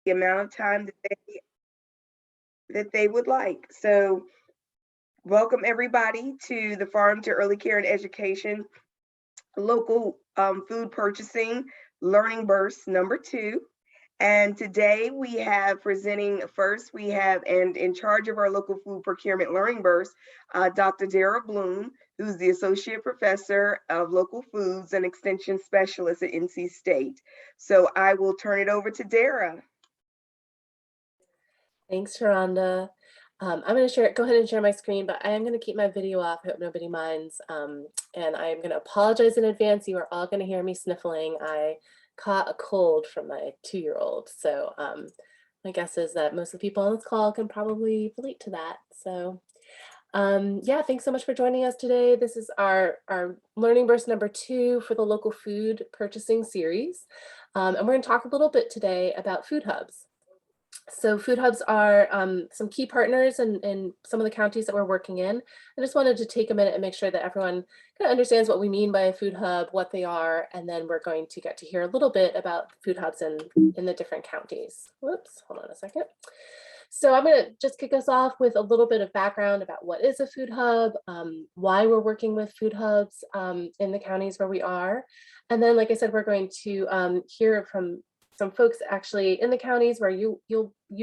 the amount of time that they would like. So welcome everybody to the Farm to Early Care and Education Local Food Purchasing Learning Burst #2. And today we have presenting first, we have, and in charge of our local food procurement learning burst, Dr. Dara Bloom, who's the Associate Professor of Local Foods and Extension Specialist at NC State. So I will turn it over to Dara. Thanks, Sharonda. I'm going to go ahead and share my screen, but I am going to keep my video off. I hope nobody minds. And I'm going to apologize in advance. You are all going to hear me sniffling. I caught a cold from my 2-year-old. So my guess is that most of the people on this call can probably relate to that. So yeah, thanks so much for joining us today. This is our Learning Burst #2 for the local food purchasing series. And we're going to talk a little bit today about food hubs. So food hubs are some key partners in some of the counties that we're working in. I just wanted to take a minute and make sure that everyone kind of understands what we mean by a food hub, what they are, and then we're going to get to hear a little bit about food hubs in the different counties. Whoops, hold on a second. So I'm going to just kick us off with a little bit of background about what is a food hub, why we're working with food hubs in the counties where we are. And then, like I said, we're going to hear from some folks actually in the counties where you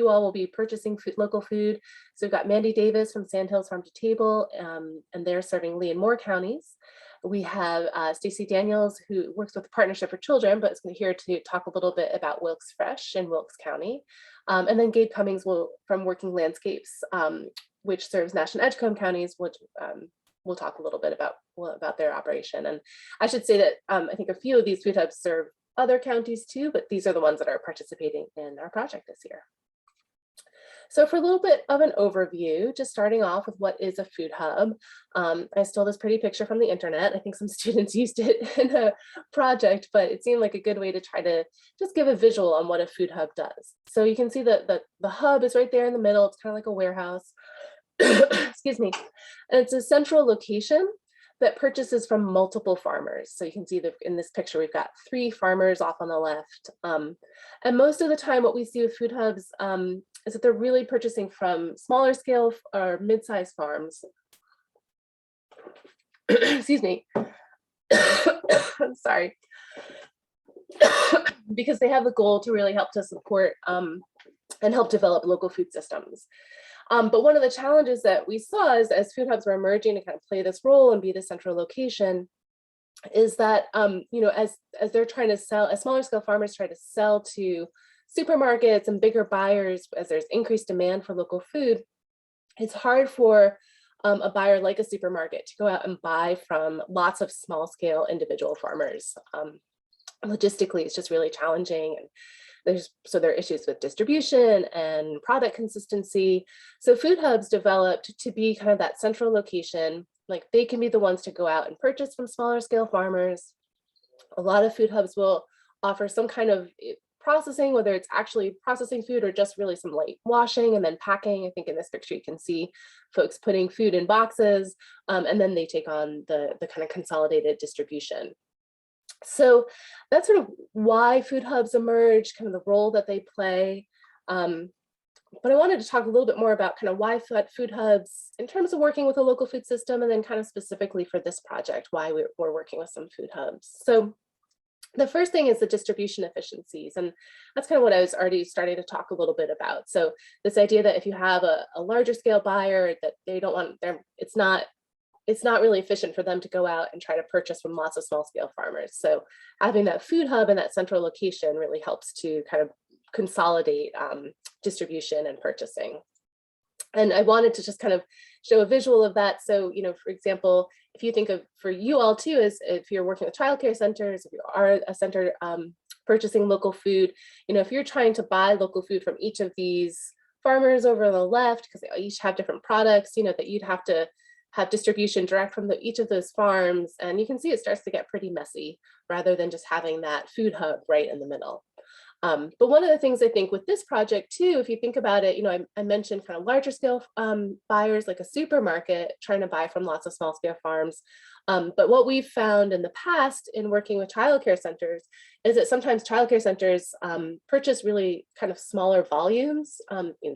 all will be purchasing local food. So we've got Mandy Davis from Sandhills Farm to Table, and they're serving Lee and Moore counties. We have Stacey Daniels, who works with the Partnership for Children, but is here to talk a little bit about Wilkes Fresh in Wilkes County. And then Gabe Cummings from Working Landscapes, which serves Nash and Edgecombe counties, which we'll talk a little bit about their operation. And I should say that I think a few of these food hubs serve other counties too, but these are the ones that are participating in our project this year. So for a little bit of an overview, just starting off with what is a food hub. I stole this pretty picture from the internet. I think some students used it in a project, but it seemed like a good way to try to just give a visual on what a food hub does. So you can see that the hub is right there in the middle. It's kind of like a warehouse, excuse me. And it's a central location that purchases from multiple farmers. So you can see that in this picture, we've got 3 farmers off on the left. And most of the time what we see with food hubs is that they're really purchasing from smaller scale or mid-sized farms. Excuse me. I'm sorry. Because they have the goal to really help to support and help develop local food systems. But one of the challenges that we saw is as food hubs were emerging to kind of play this role and be the central location is that, you know, as they're trying to sell, as smaller scale farmers try to sell to supermarkets and bigger buyers, as there's increased demand for local food, it's hard for a buyer like a supermarket to go out and buy from lots of small scale individual farmers. Logistically, it's just really challenging. And there are issues with distribution and product consistency. So food hubs developed to be kind of that central location. Like they can be the ones to go out and purchase from smaller scale farmers. A lot of food hubs will offer some kind of processing, whether it's actually processing food or just really some light washing and then packing. I think in this picture you can see folks putting food in boxes, and then they take on the kind of consolidated distribution. So that's sort of why food hubs emerge, kind of the role that they play. But I wanted to talk a little bit more about kind of why food hubs in terms of working with a local food system, and then kind of specifically for this project, why we're working with some food hubs. So the first thing is the distribution efficiencies, and that's kind of what I was already starting to talk a little bit about. So this idea that if you have a larger scale buyer, that they don't want it's not really efficient for them to go out and try to purchase from lots of small scale farmers. So having that food hub and that central location really helps to kind of consolidate distribution and purchasing. And I wanted to just kind of show a visual of that. So, you know, for example, if you think of, for you all too, is if you're working with childcare centers, if you are a center purchasing local food, you know, if you're trying to buy local food from each of these farmers over on the left, because they each have different products, you know, that you'd have to have distribution direct from each of those farms. And you can see it starts to get pretty messy rather than just having that food hub right in the middle. But one of the things I think with this project too, if you think about it, you know, I mentioned kind of larger scale buyers like a supermarket trying to buy from lots of small scale farms. But what we've found in the past in working with childcare centers is that sometimes childcare centers purchase really kind of smaller volumes,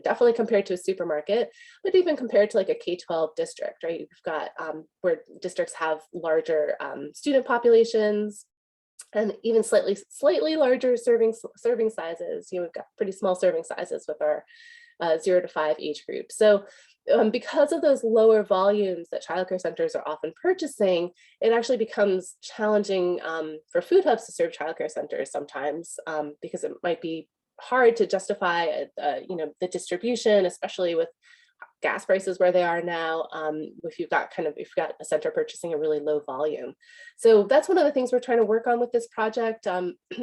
definitely compared to a supermarket, but even compared to like a K-12 district, right? You've got where districts have larger student populations and even slightly larger serving sizes. We've got pretty small serving sizes with our 0 to 5 age group. So because of those lower volumes that childcare centers are often purchasing, it actually becomes challenging for food hubs to serve childcare centers sometimes, because it might be hard to justify, the distribution, especially with gas prices where they are now, if you've got a center purchasing a really low volume. So that's one of the things we're trying to work on with this project,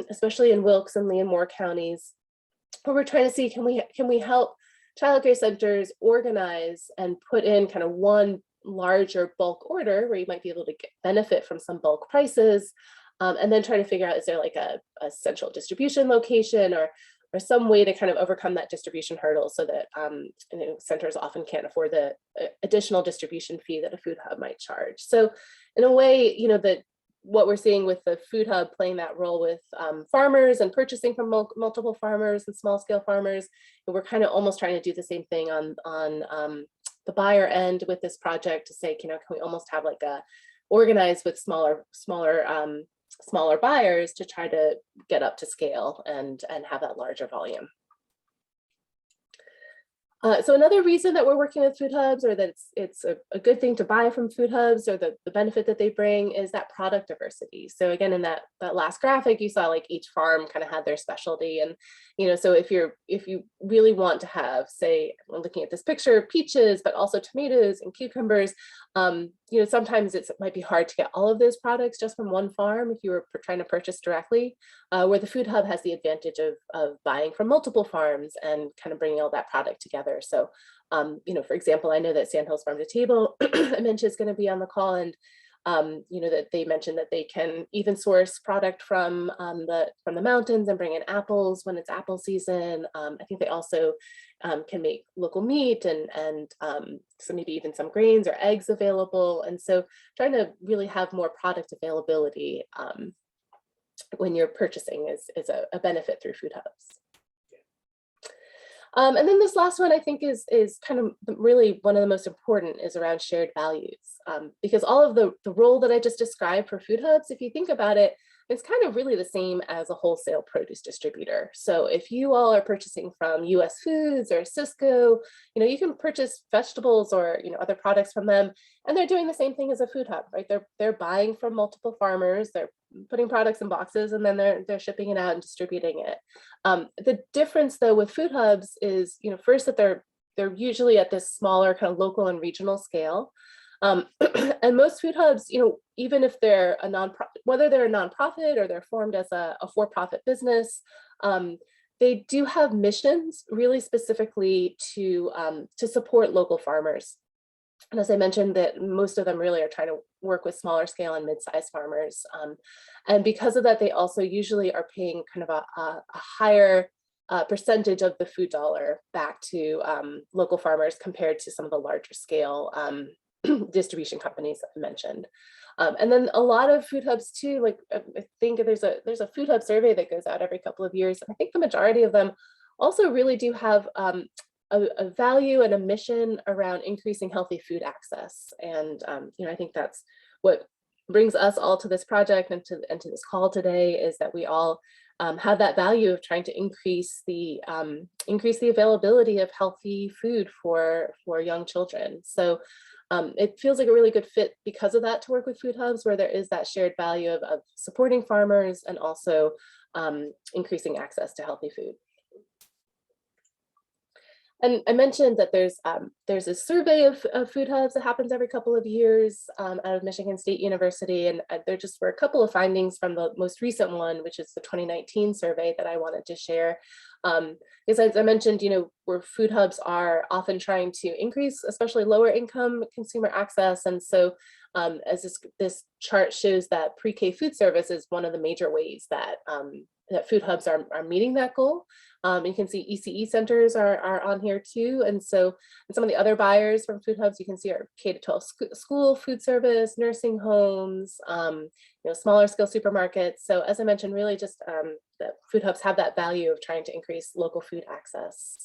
especially in Wilkes and Lee and Moore counties, where we're trying to see, can we help childcare centers organize and put in kind of one larger bulk order where you might be able to benefit from some bulk prices, and then try to figure out, is there like a central distribution location or some way to kind of overcome that distribution hurdle, so that centers often can't afford the additional distribution fee that a food hub might charge. So in a way, that what we're seeing with the food hub playing that role with farmers and purchasing from multiple farmers and small scale farmers, and we're kind of almost trying to do the same thing on the buyer end with this project to say, can we almost have like a organized with smaller buyers to try to get up to scale and have that larger volume. So another reason that we're working with food hubs, or that it's a good thing to buy from food hubs, or the benefit that they bring, is that product diversity. So again, in that last graphic, you saw like each farm kind of had their specialty. And, so if you really want to have, say, we're looking at this picture, peaches, but also tomatoes and cucumbers, sometimes it might be hard to get all of those products just from one farm if you were trying to purchase directly, where the food hub has the advantage of buying from multiple farms and kind of bringing all that product together. So, for example, I know that Sandhills Farm to Table, I mentioned, is going to be on the call, and that they mentioned that they can even source product from the mountains and bring in apples when it's apple season. I think they also can make local meat and so maybe even some grains or eggs available. And so trying to really have more product availability when you're purchasing is a benefit through food hubs. And then this last one, I think, is kind of really one of the most important, is around shared values, because all of the role that I just described for food hubs, if you think about it, it's kind of really the same as a wholesale produce distributor. So if you all are purchasing from US Foods or Cisco, you can purchase vegetables or other products from them, and they're doing the same thing as a food hub, right? They're buying from multiple farmers, they're putting products in boxes, and then they're shipping it out and distributing it. The difference though with food hubs is, first, that they're usually at this smaller kind of local and regional scale. And most food hubs, even if they're a nonprofit, whether they're a nonprofit or they're formed as a for-profit business, they do have missions really specifically to support local farmers. And as I mentioned, that most of them really are trying to work with smaller scale and mid-sized farmers. And because of that, they also usually are paying kind of a higher percentage of the food dollar back to local farmers compared to some of the larger scale distribution companies that I mentioned. And then a lot of food hubs too, like I think there's a food hub survey that goes out every couple of years. I think the majority of them also really do have a value and a mission around increasing healthy food access. And I think that's what brings us all to this project and to this call today, is that we all have that value of trying to increase the availability of healthy food for young children. So it feels like a really good fit because of that to work with food hubs, where there is that shared value of supporting farmers and also increasing access to healthy food. And I mentioned that there's a survey of food hubs that happens every couple of years out of Michigan State University, and there just were a couple of findings from the most recent one, which is the 2019 survey, that I wanted to share. Because as I mentioned, where food hubs are often trying to increase, especially lower income consumer access, and so as this chart shows, that pre-K food service is one of the major ways that that food hubs are meeting that goal. You can see ECE centers are on here too. And so and some of the other buyers from food hubs you can see are K-12 school, food service, nursing homes, smaller scale supermarkets. So as I mentioned, really just that food hubs have that value of trying to increase local food access.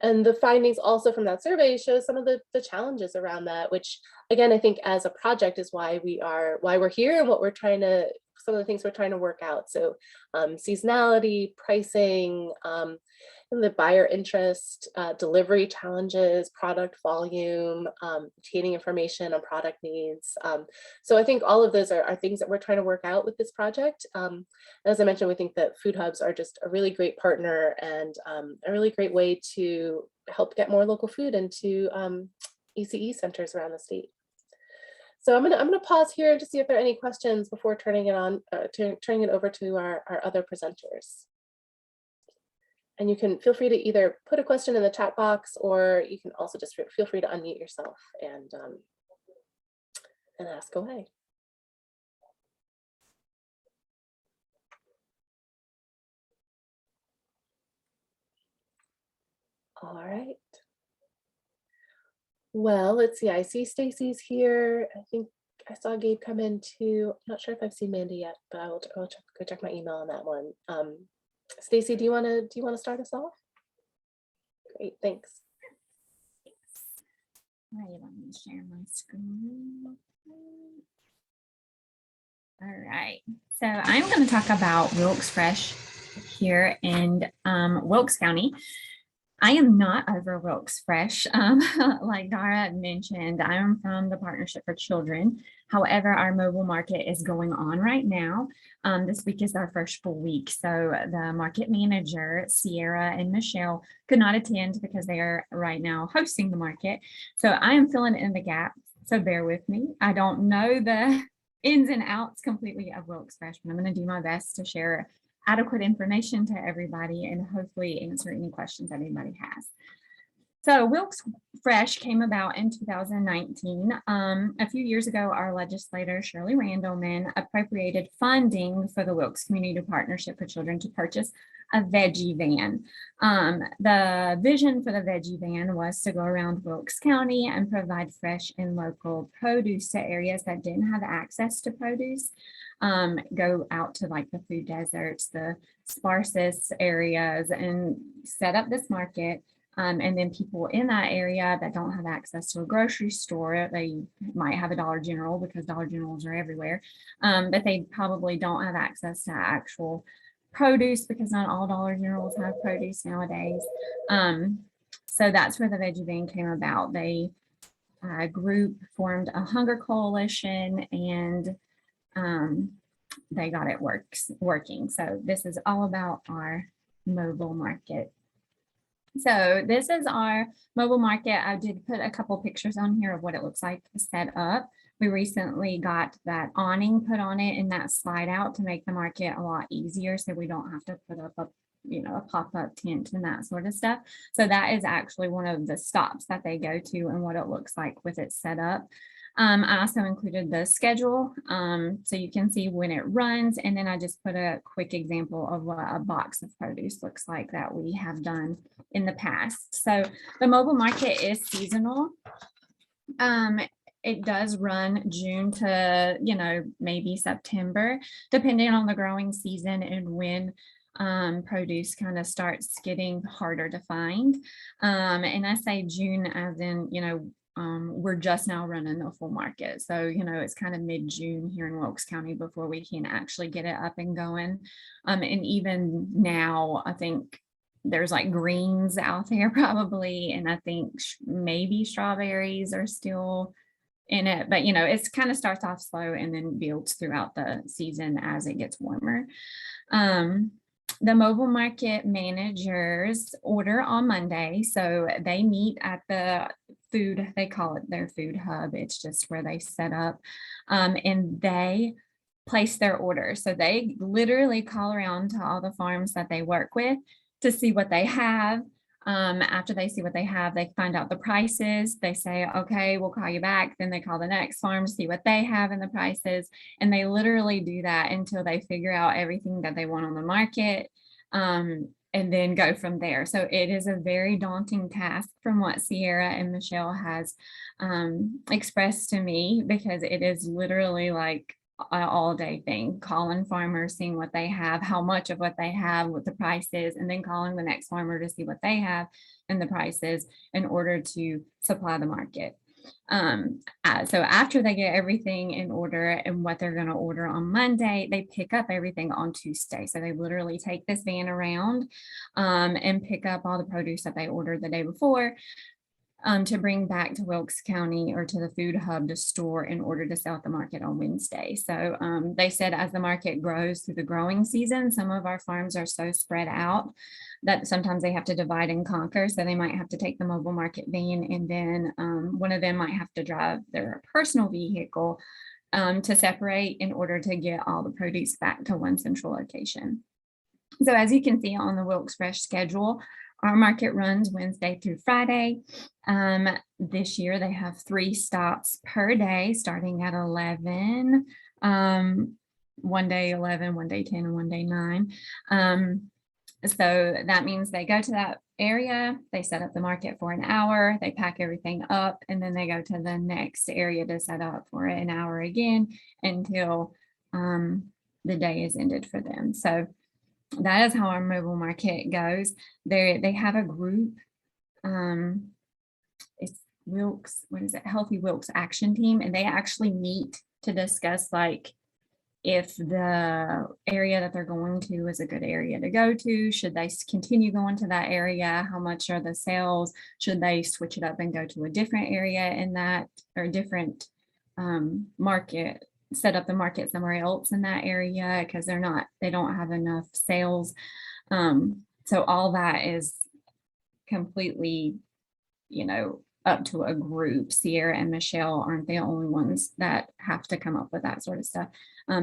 And the findings also from that survey show some of the challenges around that, which again, I think as a project is why we're here and what we're trying to, some of the things we're trying to work out. So seasonality, pricing, and the buyer interest, delivery challenges, product volume, obtaining information on product needs. So I think all of those are things that we're trying to work out with this project. As I mentioned, we think that food hubs are just a really great partner and a really great way to help get more local food into ECE centers around the state. So I'm gonna pause here to see if there are any questions before turning it over to our other presenters. And you can feel free to either put a question in the chat box, or you can also just feel free to unmute yourself and ask away. All right. Well, let's see. I see Stacy's here. I think I saw Gabe come in too. I'm not sure if I've seen Mandy yet, but I'll go check my email on that one. Stacy, do you want to start us off? Great, thanks. All right, let me share my screen. All right, so I'm going to talk about Wilkes Fresh here in Wilkes County. I am not over Wilkes Fresh. Like Dara mentioned, I am from the Partnership for Children. However, our mobile market is going on right now. This week is our first full week. So the market manager, Sierra and Michelle, could not attend because they are right now hosting the market. So I am filling in the gaps. So bear with me. I don't know the ins and outs completely of Wilkes Fresh, but I'm going to do my best to share adequate information to everybody and hopefully answer any questions that anybody has. So Wilkes Fresh came about in 2019. A few years ago, our legislator, Shirley Randleman, appropriated funding for the Wilkes Community Partnership for Children to purchase a veggie van. The vision for the veggie van was to go around Wilkes County and provide fresh and local produce to areas that didn't have access to produce. Go out to like the food deserts, the sparsest areas, and set up this market. And then people in that area that don't have access to a grocery store, they might have a Dollar General because Dollar Generals are everywhere, but they probably don't have access to actual produce because not all Dollar Generals have produce nowadays. So that's where the veggie van came about. They group formed a hunger coalition and they got it working. So this is all about our mobile market. So this is our mobile market. I did put a couple pictures on here of what it looks like set up. We recently got that awning put on it and that slide out to make the market a lot easier, so we don't have to put up a pop-up tent and that sort of stuff. So that is actually one of the stops that they go to and what it looks like with it set up. I also included the schedule so you can see when it runs, and then I just put a quick example of what a box of produce looks like that we have done in the past. So the mobile market is seasonal. It does run June to maybe September, depending on the growing season and when produce kind of starts getting harder to find. And I say June as in, we're just now running the full market. So, it's kind of mid-June here in Wilkes County before we can actually get it up and going. And even now, I think there's like greens out there probably. And I think maybe strawberries are still in it, but it's kind of starts off slow and then builds throughout the season as it gets warmer. The mobile market managers order on Monday. So they meet at the food, they call it their food hub. It's just where they set up and they place their order. So they literally call around to all the farms that they work with to see what they have. After they see what they have, they find out the prices. They say, okay, we'll call you back. Then they call the next farm to see what they have and the prices. And they literally do that until they figure out everything that they want on the market. And then go from there. So it is a very daunting task from what Sierra and Michelle has expressed to me, because it is literally like an all day thing, calling farmers, seeing what they have, how much of what they have, what the price is, and then calling the next farmer to see what they have and the prices in order to supply the market. So after they get everything in order and what they're going to order on Monday, they pick up everything on Tuesday. So they literally take this van around and pick up all the produce that they ordered the day before, to bring back to Wilkes County or to the food hub to store in order to sell at the market on Wednesday. So they said as the market grows through the growing season, some of our farms are so spread out that sometimes they have to divide and conquer. So they might have to take the mobile market van, and then one of them might have to drive their personal vehicle to separate in order to get all the produce back to one central location. So as you can see on the Wilkes Fresh schedule, our market runs Wednesday through Friday. This year they have 3 stops per day, starting at 11, one day 11, one day 10, and one day 9. So that means they go to that area, they set up the market for an hour, they pack everything up, and then they go to the next area to set up for an hour again until the day is ended for them. So that is how our mobile market goes. They have a group. It's Wilkes, what is it? Healthy Wilkes Action Team, and they actually meet to discuss like if the area that they're going to is a good area to go to. Should they continue going to that area? How much are the sales? Should they switch it up and go to a different area in that, or different market? Set up the market somewhere else in that area because they don't have enough sales. So all that is completely, up to a group. Sierra and Michelle aren't the only ones that have to come up with that sort of stuff.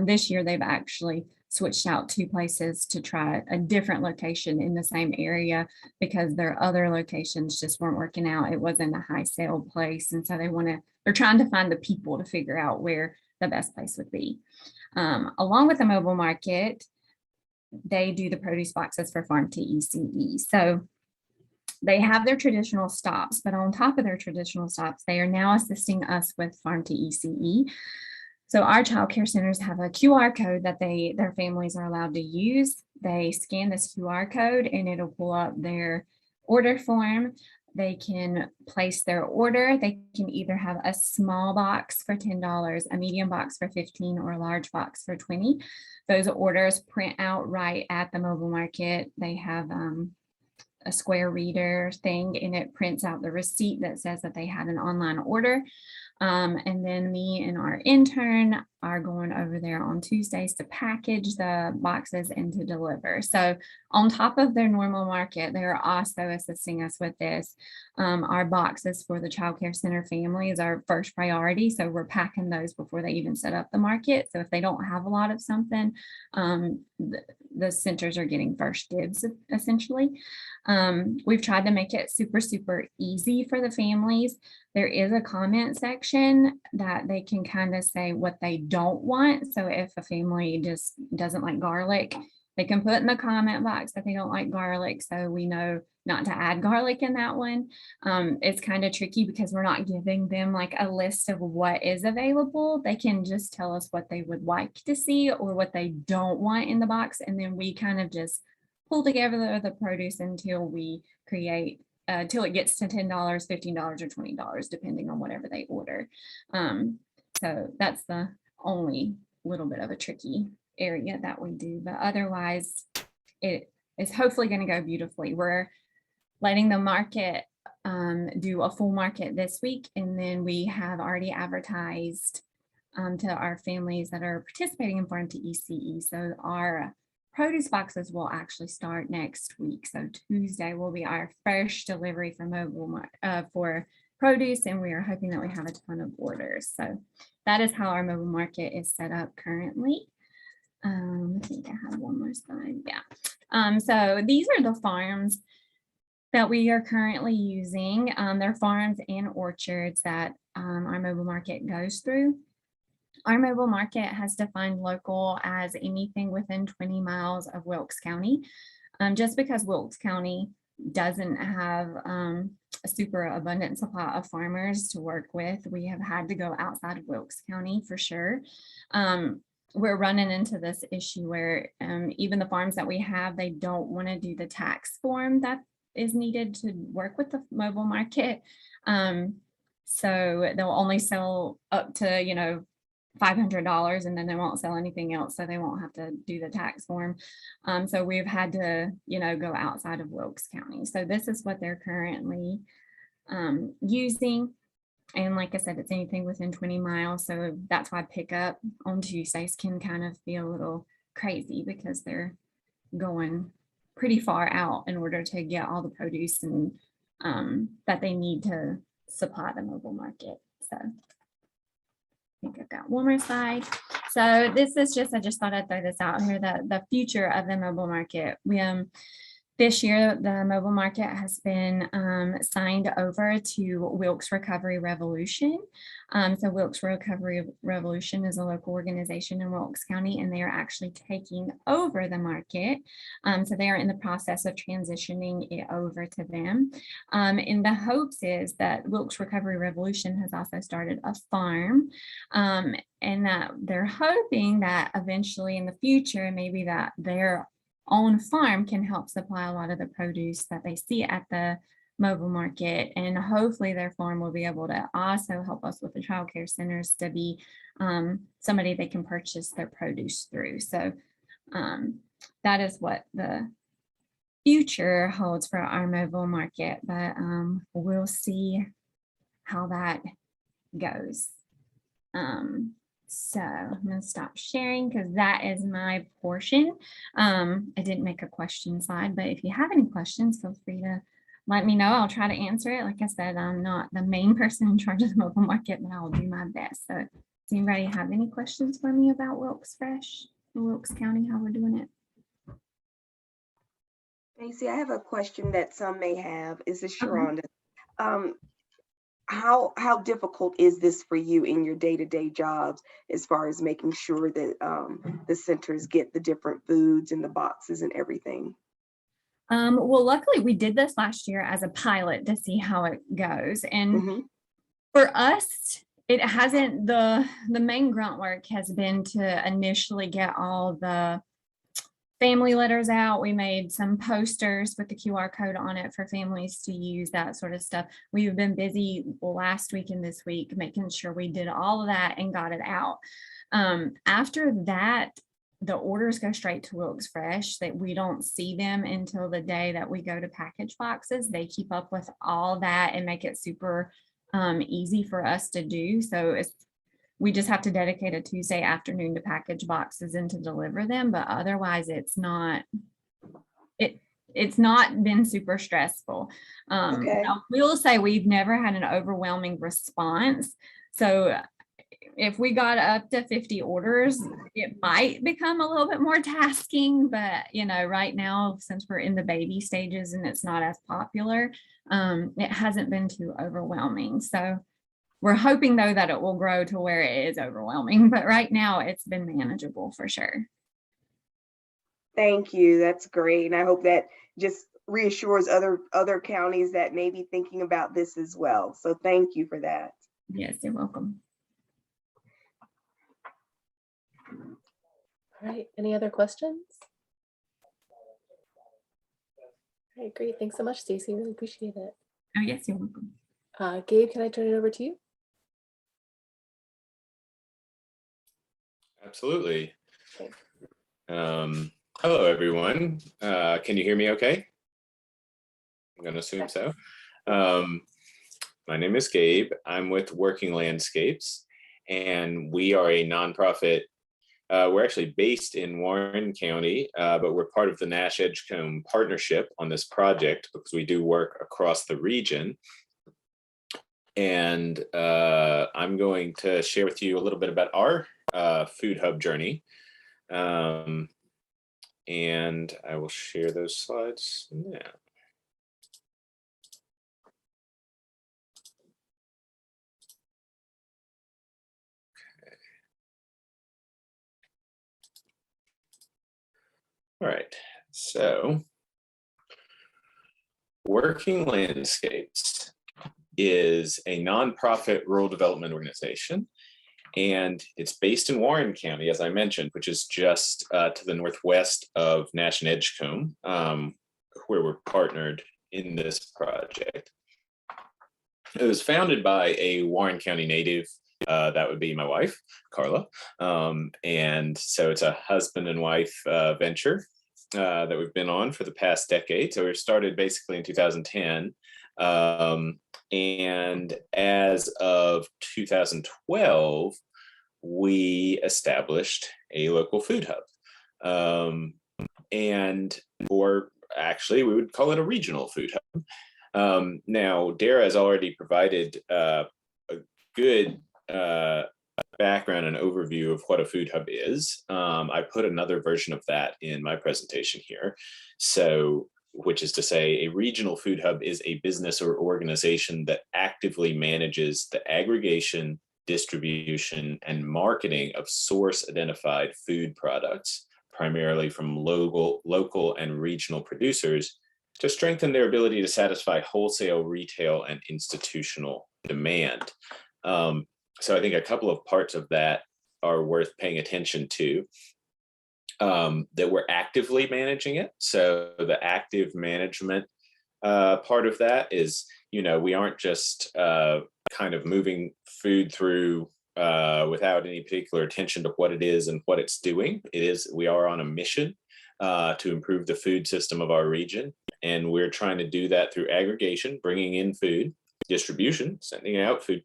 This year they've actually switched out 2 places to try a different location in the same area because their other locations just weren't working out. It wasn't a high sale place. And so they're trying to find the people to figure out where the best place would be. Along with the mobile market, they do the produce boxes for farm to ECE. So they have their traditional stops, but on top of their traditional stops, they are now assisting us with farm to ECE. So our child care centers have a QR code that their families are allowed to use. They scan this QR code and it'll pull up their order form. They can place their order. They can either have a small box for $10, a medium box for $15, or a large box for $20. Those orders print out right at the mobile market. They have a square reader thing, and it prints out the receipt that says that they had an online order. And then me and our intern are going over there on Tuesdays to package the boxes and to deliver. So on top of their normal market, they're also assisting us with this. Our boxes for the child care center families are first priority. So we're packing those before they even set up the market. So if they don't have a lot of something, the centers are getting first dibs essentially. We've tried to make it super, super easy for the families. There is a comment section that they can kind of say what they don't want. So if a family just doesn't like garlic, they can put in the comment box that they don't like garlic. So we know not to add garlic in that one. It's kind of tricky because we're not giving them like a list of what is available. They can just tell us what they would like to see or what they don't want in the box. And then we kind of just pull together the produce until we create till it gets to $10, $15, or $20, depending on whatever they order. So that's the only little bit of a tricky area that we do, but otherwise it is hopefully going to go beautifully. We're letting the market do a full market this week, and then we have already advertised to our families that are participating in Farm to ECE. So our produce boxes will actually start next week. So Tuesday will be our first delivery for for produce, and we are hoping that we have a ton of orders. So that is how our mobile market is set up currently. I think I have one more slide. Yeah. So these are the farms that we are currently using. They're farms and orchards that our mobile market goes through. Our mobile market has defined local as anything within 20 miles of Wilkes County. Just because Wilkes County doesn't have a super abundant supply of farmers to work with, we have had to go outside of Wilkes County for sure. We're running into this issue where even the farms that we have, they don't want to do the tax form that is needed to work with the mobile market. So they'll only sell up to, you know, $500 and then they won't sell anything else. So they won't have to do the tax form. So we've had to, you know, go outside of Wilkes County. So this is what they're currently using. And like I said, it's anything within 20 miles. So that's why pickup on Tuesdays can kind of be a little crazy because they're going pretty far out in order to get all the produce and that they need to supply the mobile market. So I think I've got one more slide. So this is just, I just thought I'd throw this out here, the future of the mobile market. We this year, the mobile market has been signed over to Wilkes Recovery Revolution. So Wilkes Recovery Revolution is a local organization in Wilkes County, and they are actually taking over the market. So they are in the process of transitioning it over to them. And the hopes is that Wilkes Recovery Revolution has also started a farm, and that they're hoping that eventually in the future, maybe that their own farm can help supply a lot of the produce that they see at the mobile market. And hopefully their farm will be able to also help us with the child care centers to be somebody they can purchase their produce through. So that is what the future holds for our mobile market, but we'll see how that goes. So I'm going to stop sharing because that is my portion. I didn't make a question slide, but if you have any questions, feel free to let me know. I'll try to answer it. Like I said, I'm not the main person in charge of the mobile market, but I'll do my best. So does anybody have any questions for me about Wilkes Fresh, Wilkes County, how we're doing it? Stacey, I have a question that some may have. Is this Okay. Sharonda? How difficult is this for you in your day-to-day jobs as far as making sure that the centers get the different foods and the boxes and everything? Well, luckily we did this last year as a pilot to see how it goes. And Mhm. for us, it hasn't, the main grunt work has been to initially get all the family letters out. We made some posters with the QR code on it for families to use, that sort of stuff. We've been busy last week and this week making sure we did all of that and got it out. After that, the orders go straight to Wilkes Fresh, that we don't see them until the day that we go to package boxes. They keep up with all that and make it super easy for us to do. So we just have to dedicate a Tuesday afternoon to package boxes and to deliver them, but otherwise it's not been super stressful. Okay. I will say we've never had an overwhelming response. So if we got up to 50 orders, it might become a little bit more tasking, but you know, right now, since we're in the baby stages and it's not as popular, it hasn't been too overwhelming. So we're hoping though that it will grow to where it is overwhelming, but right now it's been manageable for sure. Thank you. That's great. And I hope that just reassures other counties that may be thinking about this as well. So thank you for that. Yes, you're welcome. All right, any other questions? All right, great. Thanks so much, Stacey. Really appreciate it. Oh, yes, you're welcome. Gabe, can I turn it over to you? Absolutely. Okay. Hello, everyone. Can you hear me okay? I'm going to assume so. My name is Gabe. I'm with Working Landscapes, and we are a nonprofit. We're actually based in Warren County, but we're part of the Nash Edgecombe partnership on this project because we do work across the region. And I'm going to share with you a little bit about our food hub journey. And I will share those slides now. All right, so Working Landscapes is a nonprofit rural development organization, and it's based in Warren County, as I mentioned, which is just to the northwest of Nash and Edgecombe, where we're partnered in this project. It was founded by a Warren County native. That would be my wife, Carla. And so it's a husband and wife venture that we've been on for the past decade. So we started basically in 2010. And as of 2012, we established a local food hub. Or actually, we would call it a regional food hub. Now, Dara has already provided a good background and overview of what a food hub is. I put another version of that in my presentation here. So, which is to say, a regional food hub is a business or organization that actively manages the aggregation, distribution, and marketing of source-identified food products, primarily from local and regional producers, to strengthen their ability to satisfy wholesale, retail, and institutional demand. So I think a couple of parts of that are worth paying attention to. That we're actively managing it. So the active management part of that is, we aren't just kind of moving food through without any particular attention to what it is and what it's doing. We are on a mission to improve the food system of our region. And we're trying to do that through aggregation, bringing in food, distribution, sending out food,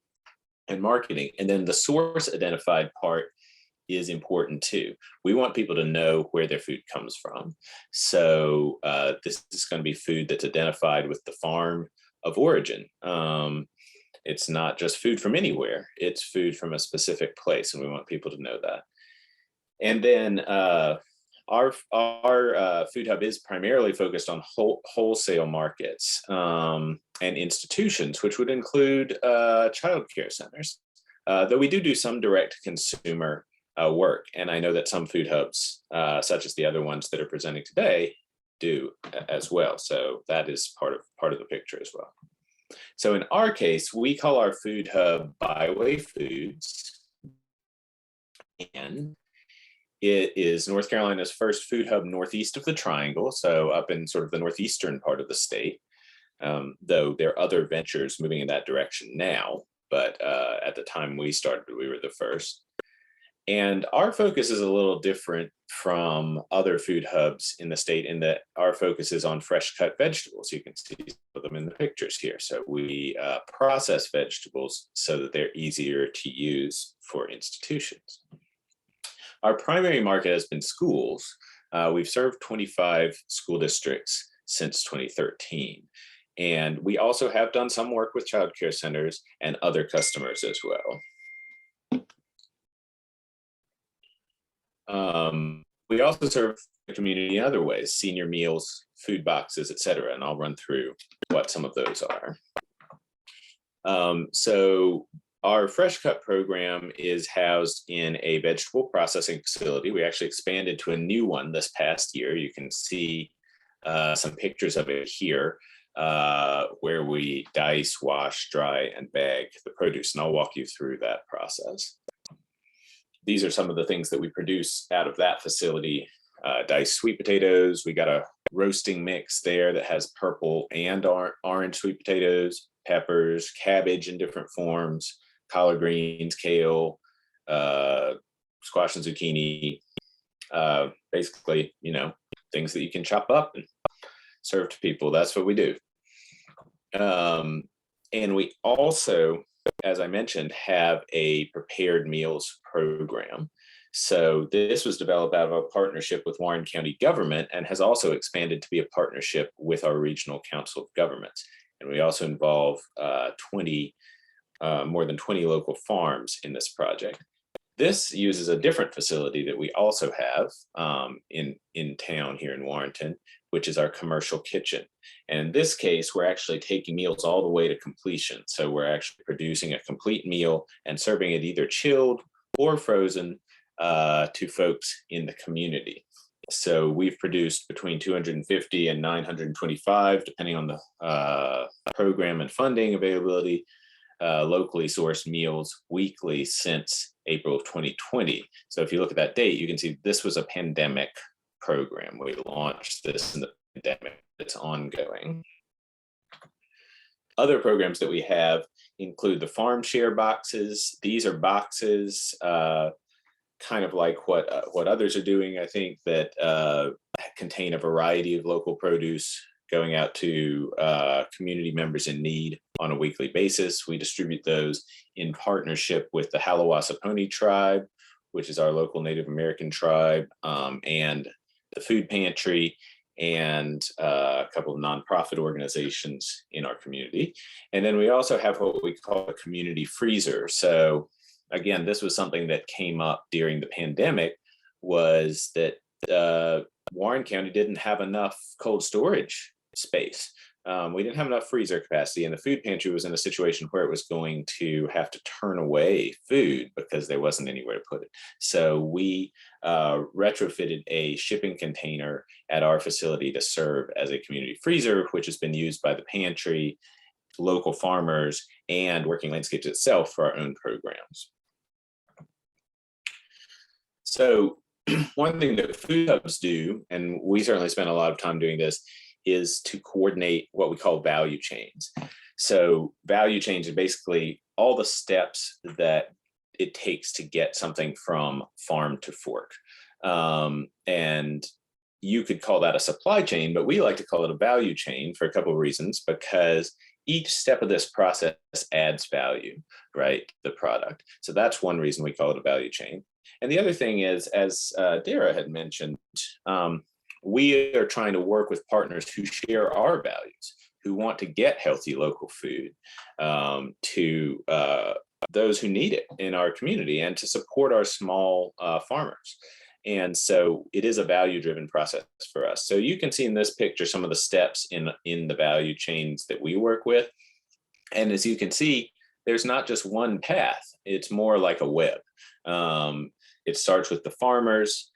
and marketing. And then the source identified part is important too. We want people to know where their food comes from. So this is going to be food that's identified with the farm of origin. It's not just food from anywhere, it's food from a specific place, and we want people to know that. And then our food hub is primarily focused on wholesale markets and institutions, which would include child care centers, though we do some direct consumer work. And I know that some food hubs, such as the other ones that are presenting today, do as well. So that is part of the picture as well. So in our case, we call our food hub Byway Foods, and it is North Carolina's first food hub northeast of the Triangle, so up in sort of the northeastern part of the state, though there are other ventures moving in that direction now, but at the time we started, we were the first. And our focus is a little different from other food hubs in the state in that our focus is on fresh cut vegetables. You can see them in the pictures here. So we process vegetables so that they're easier to use for institutions. Our primary market has been schools. We've served 25 school districts since 2013. And we also have done some work with child care centers and other customers as well. We also serve the community in other ways, senior meals, food boxes, et cetera, and I'll run through what some of those are. So our fresh cut program is housed in a vegetable processing facility. We actually expanded to a new one this past year. You can see some pictures of it here, where we dice, wash, dry, and bag the produce, and I'll walk you through that process. These are some of the things that we produce out of that facility. Diced sweet potatoes. We got a roasting mix there that has purple and orange sweet potatoes, peppers, cabbage in different forms, collard greens, kale, squash and zucchini. Basically, things that you can chop up and serve to people. That's what we do. And we also, as I mentioned, have a prepared meals program. So this was developed out of a partnership with Warren County government and has also expanded to be a partnership with our Regional Council of Governments. And we also involve more than 20 local farms in this project. This uses a different facility that we also have in town here in Warrenton, which is our commercial kitchen. And in this case, we're actually taking meals all the way to completion. So we're actually producing a complete meal and serving it either chilled or frozen to folks in the community. So we've produced between 250 and 925, depending on the program and funding availability, locally sourced meals weekly since April of 2020. So if you look at that date, you can see this was a pandemic program. We launched this in the pandemic. It's ongoing. Other programs that we have include the farm share boxes. These are boxes kind of like what others are doing, I think, that contain a variety of local produce going out to community members in need on a weekly basis. We distribute those in partnership with the Halawasaponi tribe, which is our local Native American tribe, and the food pantry, and a couple of nonprofit organizations in our community. And then we also have what we call a community freezer. So again, this was something that came up during the pandemic, was that Warren County didn't have enough cold storage space. We didn't have enough freezer capacity, and the food pantry was in a situation where it was going to have to turn away food because there wasn't anywhere to put it. So we retrofitted a shipping container at our facility to serve as a community freezer, which has been used by the pantry, local farmers, and Working Landscapes itself for our own programs. So one thing that food hubs do, and we certainly spend a lot of time doing this, is to coordinate what we call value chains. So value chains are basically all the steps that it takes to get something from farm to fork. And you could call that a supply chain, but we like to call it a value chain for a couple of reasons, because each step of this process adds value, right, to the product. So that's one reason we call it a value chain. And the other thing is, as Dara had mentioned, we are trying to work with partners who share our values, who want to get healthy local food to those who need it in our community, and to support our small farmers. And so it is a value-driven process for us. So you can see in this picture some of the steps in the value chains that we work with. And as you can see, there's not just one path. It's more like a web. It starts with the farmers.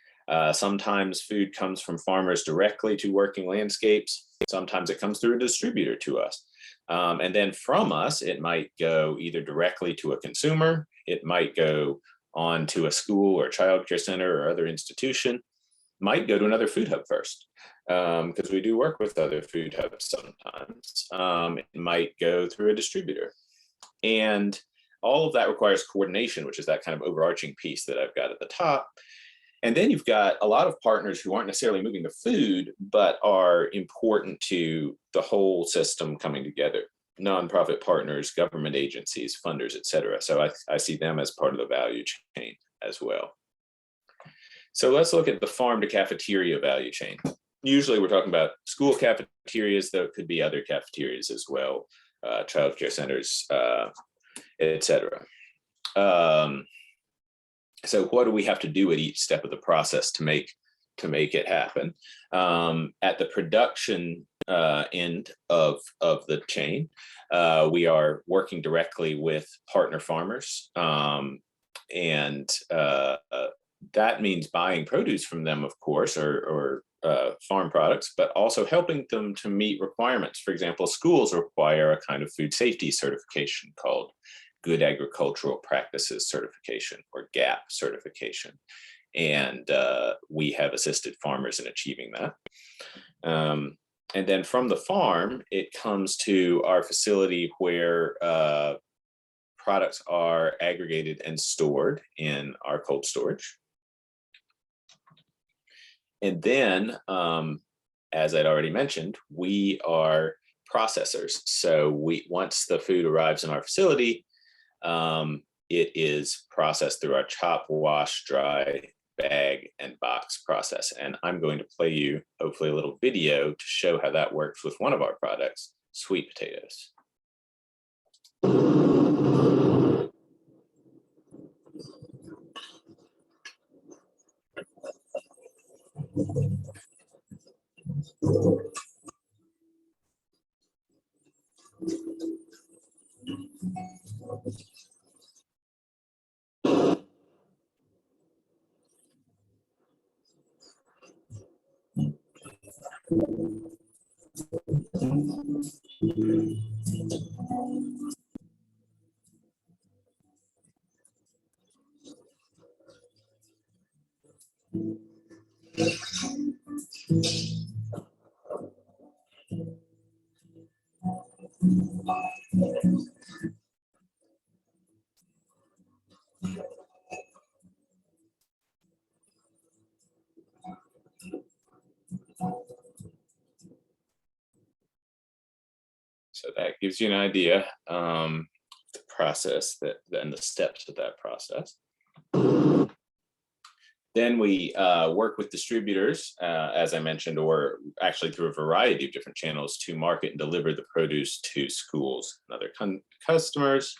Sometimes food comes from farmers directly to Working Landscapes. Sometimes it comes through a distributor to us. And then from us, it might go either directly to a consumer, it might go on to a school or childcare center or other institution, might go to another food hub first, because we do work with other food hubs sometimes. It might go through a distributor. And all of that requires coordination, which is that kind of overarching piece that I've got at the top. And then you've got a lot of partners who aren't necessarily moving the food, but are important to the whole system coming together. Nonprofit partners, government agencies, funders, et cetera. So I see them as part of the value chain as well. So let's look at the farm to cafeteria value chain. Usually we're talking about school cafeterias, though it could be other cafeterias as well, childcare centers, et cetera. So what do we have to do at each step of the process to make it happen? At the production end of the chain, we are working directly with partner farmers, and that means buying produce from them, of course, or farm products, but also helping them to meet requirements. For example, schools require a kind of food safety certification called Good Agricultural Practices Certification, or GAP certification. And we have assisted farmers in achieving that. And then from the farm, it comes to our facility where products are aggregated and stored in our cold storage. And then, as I'd already mentioned, we are processors. So once the food arrives in our facility, it is processed through our chop, wash, dry, bag, and box process. And I'm going to play you, hopefully, a little video to show how that works with one of our products, sweet potatoes. So that gives you an idea, the process and the steps of that process. Then we work with distributors, as I mentioned, or actually through a variety of different channels to market and deliver the produce to schools and other customers.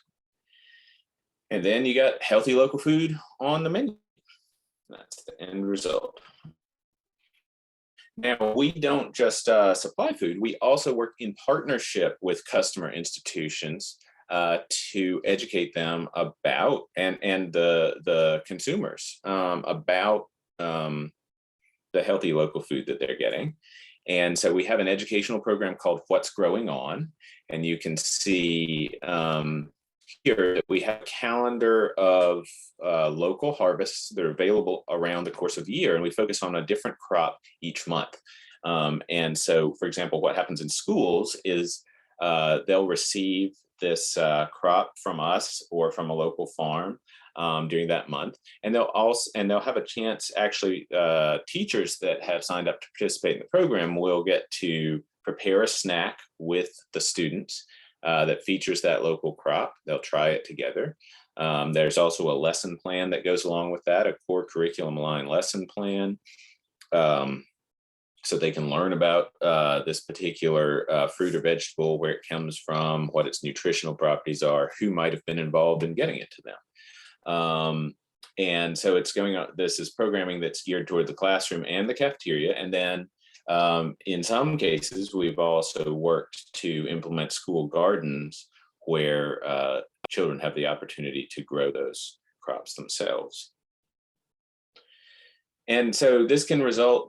And then you got healthy local food on the menu. That's the end result. Now, we don't just supply food, we also work in partnership with customer institutions to educate them about, and the consumers about the healthy local food that they're getting. And so we have an educational program called What's Growing On, and you can see here that we have a calendar of local harvests that are available around the course of the year, and we focus on a different crop each month. And so, for example, what happens in schools is they'll receive this crop from us or from a local farm during that month, and they'll have a chance. Actually, teachers that have signed up to participate in the program will get to prepare a snack with the students that features that local crop. They'll try it together. There's also a lesson plan that goes along with that, a core curriculum aligned lesson plan. So they can learn about this particular fruit or vegetable, where it comes from, what its nutritional properties are, who might have been involved in getting it to them. And so it's going on, this is programming that's geared toward the classroom and the cafeteria. And then in some cases, we've also worked to implement school gardens where children have the opportunity to grow those crops themselves. And so this can result,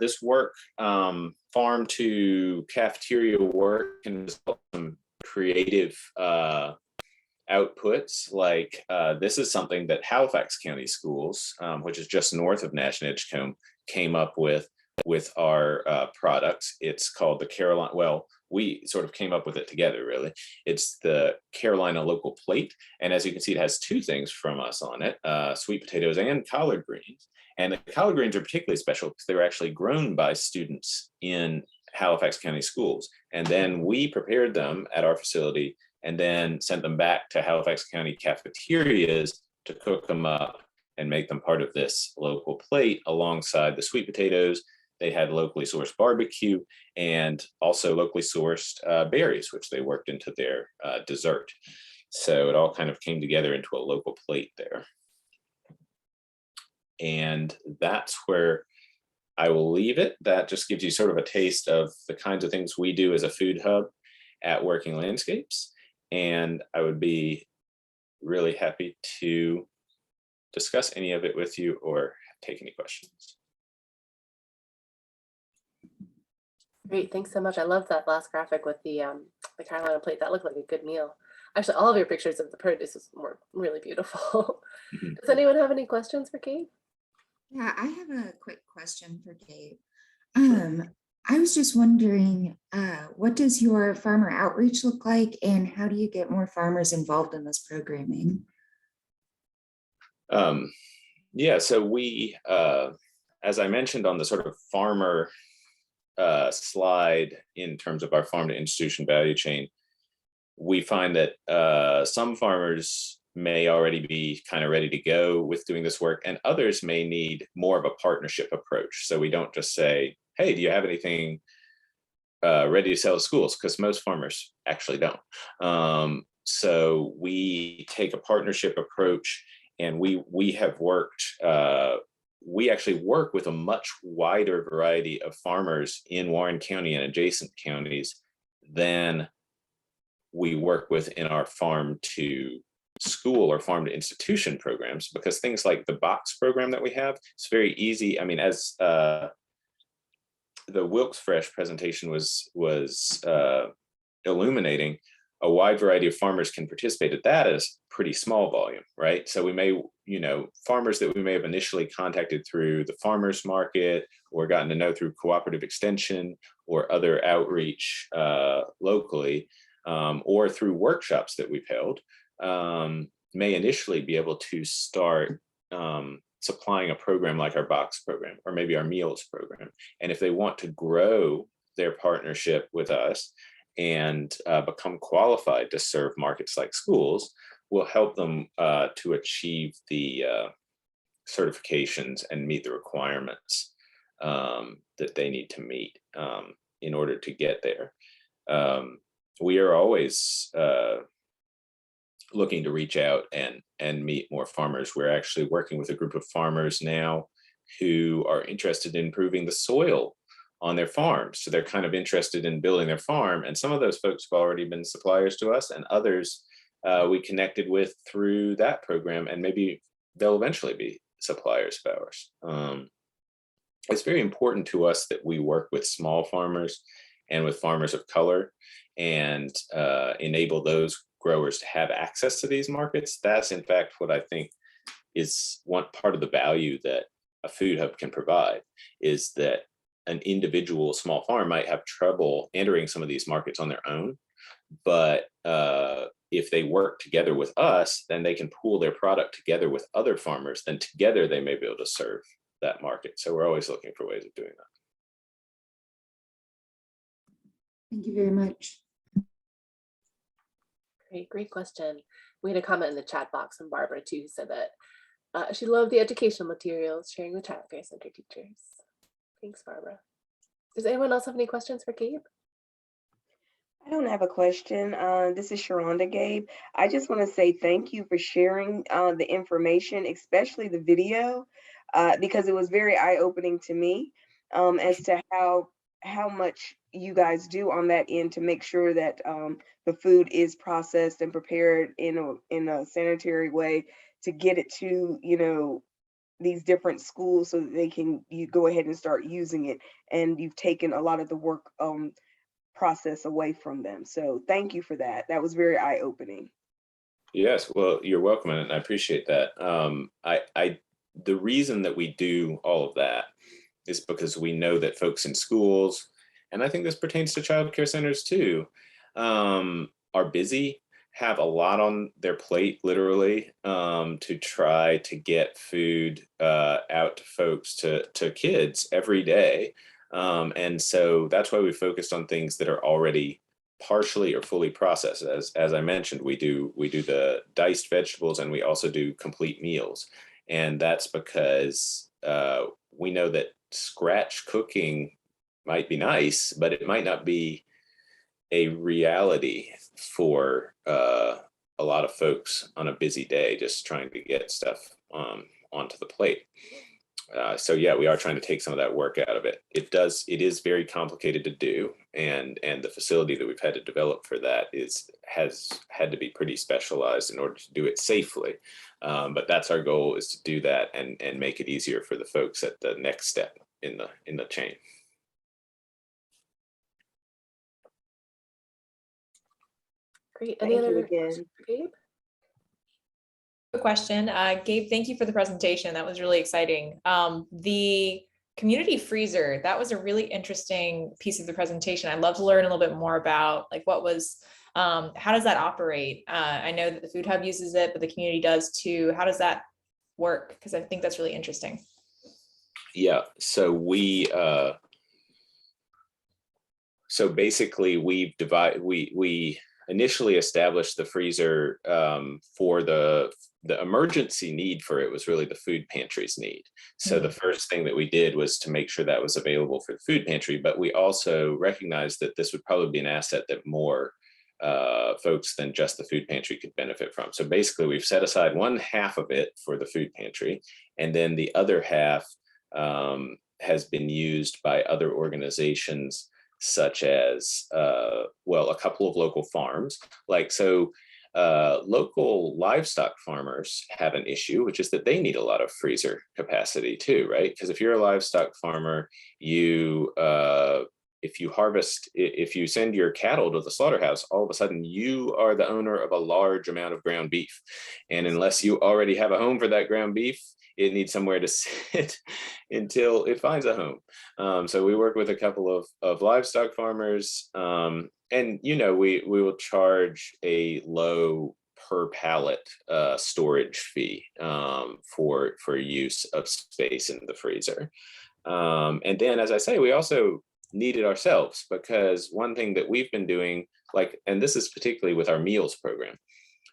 this work, farm to cafeteria work, can result in creative outputs. Like this is something that Halifax County Schools, which is just north of Nash and Edgecombe, came up with our products. It's called the Carolina, well, we sort of came up with it together, really. It's the Carolina Local Plate. And as you can see, it has two things from us on it, sweet potatoes and collard greens. And the collard greens are particularly special because they were actually grown by students in Halifax County Schools. And then we prepared them at our facility and then sent them back to Halifax County cafeterias to cook them up and make them part of this local plate alongside the sweet potatoes. They had locally sourced barbecue and also locally sourced berries, which they worked into their dessert. So it all kind of came together into a local plate there. And that's where I will leave it. That just gives you sort of a taste of the kinds of things we do as a food hub at Working Landscapes. And I would be really happy to discuss any of it with you or take any questions. Great, thanks so much. I love that last graphic with the Carolina plate. That looked like a good meal. Actually, all of your pictures of the produce were really beautiful. Does anyone have any questions for Kate? Yeah, I have a quick question for Gabe. I was just wondering, what does your farmer outreach look like, and how do you get more farmers involved in this programming? Yeah, so we, as I mentioned on the sort of farmer slide in terms of our farm to institution value chain, we find that some farmers may already be kind of ready to go with doing this work, and others may need more of a partnership approach. So we don't just say, hey, do you have anything ready to sell to schools? Because most farmers actually don't. So we take a partnership approach, and we have worked, we actually work with a much wider variety of farmers in Warren County and adjacent counties than we work with in our farm to school or farm to institution programs, because things like the box program that we have, it's very easy. I mean, as the Wilkes Fresh presentation was illuminating, a wide variety of farmers can participate at that as pretty small volume, right? So we may, farmers that we may have initially contacted through the farmers market or gotten to know through cooperative extension or other outreach locally, or through workshops that we've held, may initially be able to start supplying a program like our box program or maybe our meals program. And if they want to grow their partnership with us and become qualified to serve markets like schools, we'll help them to achieve the certifications and meet the requirements that they need to meet in order to get there. We are always looking to reach out and meet more farmers. We're actually working with a group of farmers now who are interested in improving the soil on their farms. So they're kind of interested in building their farm. And some of those folks have already been suppliers to us, and others we connected with through that program, and maybe they'll eventually be suppliers of ours. It's very important to us that we work with small farmers and with farmers of color and enable those growers to have access to these markets. That's in fact what I think is one part of the value that a food hub can provide, is that an individual small farm might have trouble entering some of these markets on their own, but if they work together with us, then they can pool their product together with other farmers, then together they may be able to serve that market. So we're always looking for ways of doing that. Thank you very much. Great question. We had a comment in the chat box from Barbara too, who said that she loved the educational materials sharing with Child Care Center teachers. Thanks, Barbara. Does anyone else have any questions for Gabe? I don't have a question. This is Sharonda, Gabe. I just want to say thank you for sharing the information, especially the video, because it was very eye-opening to me as to how much you guys do on that end to make sure that the food is processed and prepared in a sanitary way to get it to, these different schools so that they can go ahead and start using it. And you've taken a lot of the work process away from them. So thank you for that. That was very eye-opening. Yes, well, you're welcome, and I appreciate that. The reason that we do all of that is because we know that folks in schools, and I think this pertains to child care centers too, are busy, have a lot on their plate, literally, to try to get food out to folks, to kids every day. And so that's why we focused on things that are already partially or fully processed. As I mentioned, we do the diced vegetables, and we also do complete meals. And that's because we know that scratch cooking might be nice, but it might not be a reality for a lot of folks on a busy day just trying to get stuff onto the plate. So yeah, we are trying to take some of that work out of it. It is very complicated to do, and the facility that we've had to develop for that has had to be pretty specialized in order to do it safely. But that's our goal, is to do that and make it easier for the folks at the next step in the chain. Great. Thank Any you other again. questions for Gabe? A question. Gabe, thank you for the presentation. That was really exciting. The community freezer, that was a really interesting piece of the presentation. I'd love to learn a little bit more about how does that operate? I know that the Food Hub uses it, but the community does too. How does that work? Because I think that's really interesting. Yeah, so basically we initially established the freezer for the emergency need for it was really the food pantry's need. So the first thing that we did was to make sure that was available for the food pantry, but we also recognized that this would probably be an asset that more folks than just the food pantry could benefit from. So basically we've set aside one half of it for the food pantry, and then the other half has been used by other organizations, such as, a couple of local farms. local livestock farmers have an issue, which is that they need a lot of freezer capacity too, right? Because if you're a livestock farmer, you if you send your cattle to the slaughterhouse, all of a sudden you are the owner of a large amount of ground beef. And unless you already have a home for that ground beef, it needs somewhere to sit until it finds a home. So we work with a couple of livestock farmers, and we will charge a low per pallet storage fee for use of space in the freezer. And then, as I say, we also need it ourselves, because one thing that we've been doing, and this is particularly with our meals program.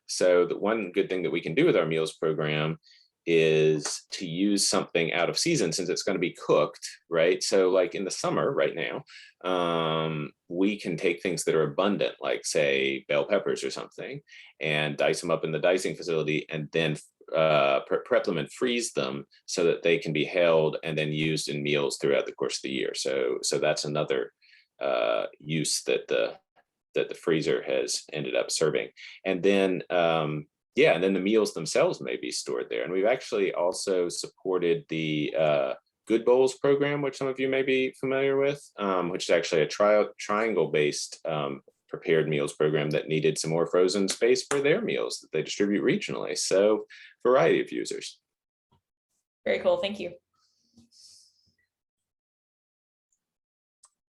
So the one good thing that we can do with our meals program is to use something out of season, since it's going to be cooked, right? So like in the summer right now, we can take things that are abundant, like say bell peppers or something, and dice them up in the dicing facility, and then prep them and freeze them so that they can be held and then used in meals throughout the course of the year. So that's another use that the freezer has ended up serving. And then and then the meals themselves may be stored there. And we've actually also supported the Good Bowls program, which some of you may be familiar with, which is actually a triangle-based prepared meals program that needed some more frozen space for their meals that they distribute regionally. So variety of users. Very cool. Thank you.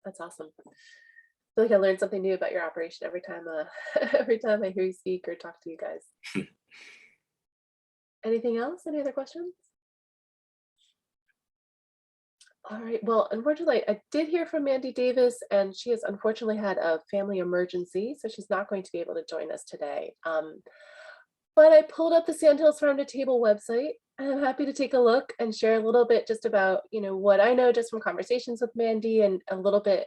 That's awesome. I feel like I learned something new about your operation every time every time I hear you speak or talk to you guys. Anything else? Any other questions? All right. Well, unfortunately, I did hear from Mandy Davis, and she has unfortunately had a family emergency, so she's not going to be able to join us today. But I pulled up the Sandhills Farm to Table website, and I'm happy to take a look and share a little bit just about, what I know just from conversations with Mandy, and a little bit,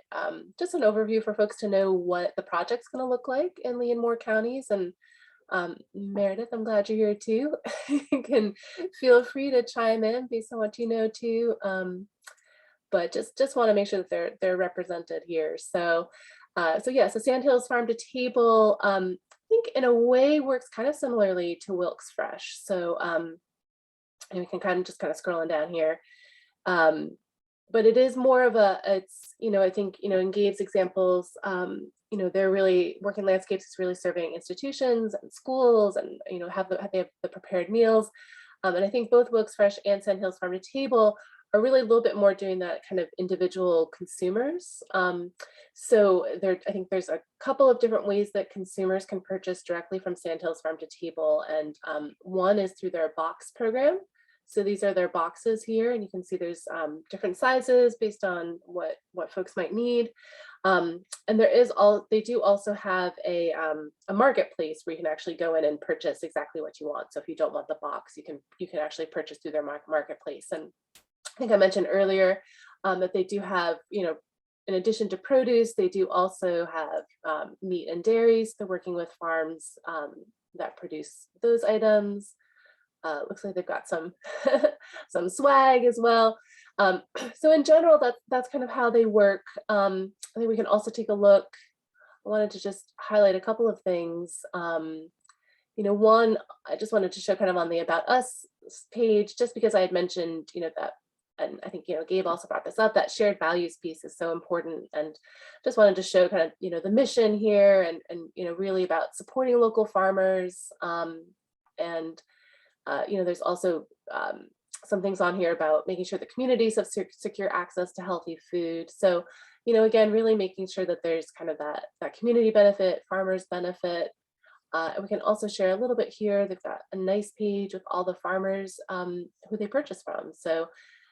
just an overview for folks to know what the project's going to look like in Lee and Moore counties. And Meredith, I'm glad you're here too. You can feel free to chime in based on what you know too. But just want to make sure that they're represented here. So so Sandhills Farm to Table, I think in a way works kind of similarly to Wilkes Fresh. So and we can kind of scrolling down here. But it is more of it's, I think, in Gabe's examples, they're really Working Landscapes is really serving institutions and schools, and, they have the prepared meals. And I think both Wilkes Fresh and Sandhills Farm to Table are really a little bit more doing that kind of individual consumers. So I think there's a couple of different ways that consumers can purchase directly from Sandhills Farm to Table. And one is through their box program. So these are their boxes here, and you can see there's different sizes based on what folks might need. And they do also have a marketplace where you can actually go in and purchase exactly what you want. So if you don't want the box, you can actually purchase through their marketplace. And I think I mentioned earlier that they do have, in addition to produce, they do also have meat and dairies. They're working with farms that produce those items. Looks like they've got some some swag as well. So in general, that's kind of how they work. I think we can also take a look. I wanted to just highlight a couple of things. One, I just wanted to show kind of on the About Us page, just because I had mentioned, that, and I think, Gabe also brought this up, that shared values piece is so important. And just wanted to show kind of, the mission here, and really about supporting local farmers. There's also some things on here about making sure the communities have secure access to healthy food. So, again, really making sure that there's kind of that community benefit, farmers benefit. And we can also share a little bit here. They've got a nice page with all the farmers who they purchase from. So,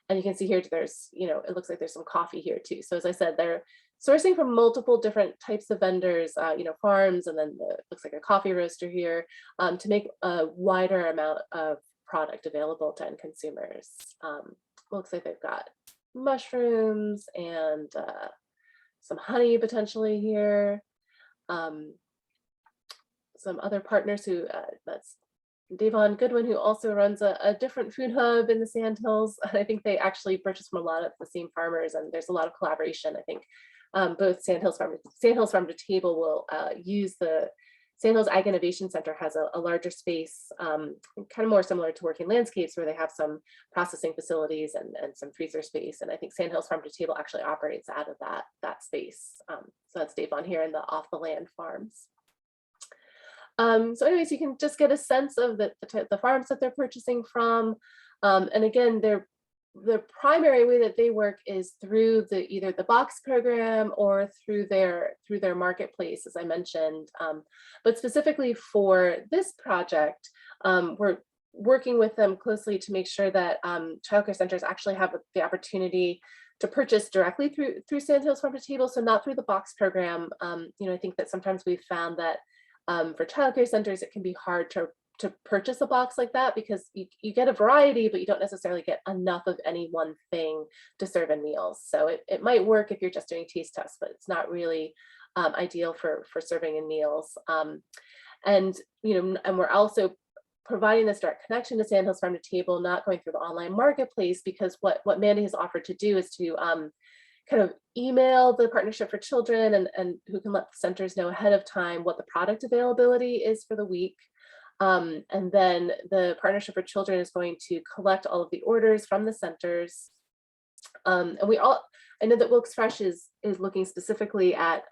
and you can see here, there's, it looks like there's some coffee here too. So as I said, they're sourcing from multiple different types of vendors, farms, and then looks like a coffee roaster here, to make a wider amount of product available to end consumers. Looks like they've got mushrooms and some honey potentially here. Some other partners who, that's Davon Goodwin, who also runs a different food hub in the Sandhills. I think they actually purchase from a lot of the same farmers, and there's a lot of collaboration. I think both Sandhills Farm to Table will use the Sand Hills Ag Innovation Center has a larger space, kind of more similar to Working Landscapes, where they have some processing facilities and some freezer space. And I think Sand Hills Farm to Table actually operates out of that space. So that's Dave on here in the off the land farms. So anyways, you can just get a sense of the farms that they're purchasing from. And again, the primary way that they work is through either the box program or through their marketplace, as I mentioned. But specifically for this project, we're working with them closely to make sure that childcare centers actually have the opportunity to purchase directly through Sand Hills Farm to Table, so not through the box program. I think that sometimes we've found that for childcare centers, it can be hard to purchase a box like that, because you get a variety, but you don't necessarily get enough of any one thing to serve in meals. So it might work if you're just doing taste tests, but it's not really ideal for serving in meals. And we're also providing this direct connection to Sand Hills Farm to Table, not going through the online marketplace, because what Mandy has offered to do is to kind of email the Partnership for Children and who can let the centers know ahead of time what the product availability is for the week. And then the Partnership for Children is going to collect all of the orders from the centers. And I know that Wilkes Fresh is looking specifically at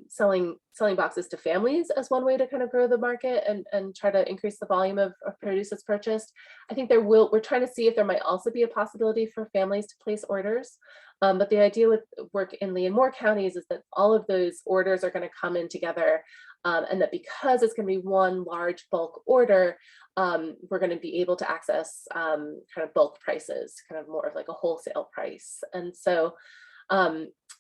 selling boxes to families as one way to kind of grow the market and try to increase the volume of produce that's purchased. I think we're trying to see if there might also be a possibility for families to place orders. But the idea with work in Lee and Moore counties is that all of those orders are going to come in together, and that because it's going to be one large bulk order, we're going to be able to access kind of bulk prices, kind of more of like a wholesale price. And so,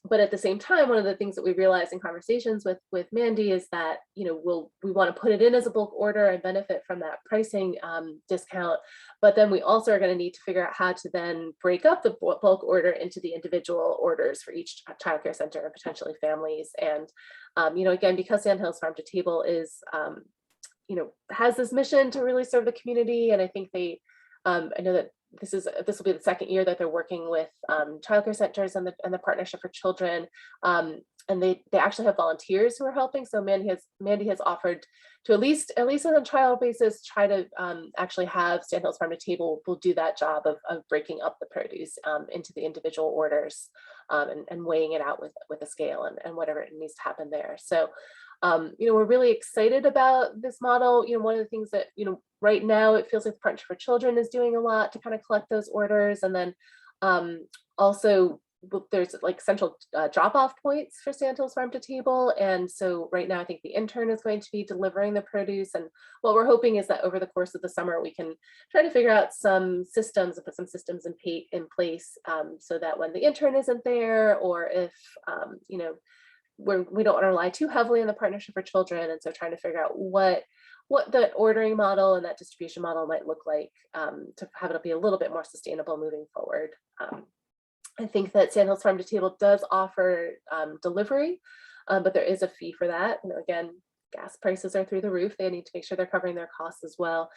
but at the same time, one of the things that we realized in conversations with Mandy is that, we want to put it in as a bulk order and benefit from that pricing discount. But then we also are going to need to figure out how to then break up the bulk order into the individual orders for each childcare center and potentially families. And, again, because Sand Hills Farm to Table is, has this mission to really serve the community. And I think I know that this will be the second year that they're working with childcare centers and the Partnership for Children. And they actually have volunteers who are helping. So Mandy has offered to at least on a trial basis, try to actually have Sand Hills Farm to Table will do that job of breaking up the produce into the individual orders and weighing it out with a scale and whatever it needs to happen there. So we're really excited about this model. One of the things that, right now it feels like the Partnership for Children is doing a lot to kind of collect those orders. And then also there's like central drop-off points for Sand Hills Farm to Table. And so right now I think the intern is going to be delivering the produce. And what we're hoping is that over the course of the summer, we can try to figure out some systems and put some systems in place so that when the intern isn't there, or if, we don't want to rely too heavily on the Partnership for Children. And so trying to figure out what the ordering model and that distribution model might look like to have it be a little bit more sustainable moving forward. I think that Sand Hills Farm to Table does offer delivery, but there is a fee for that. Again, gas prices are through the roof. They need to make sure they're covering their costs as well.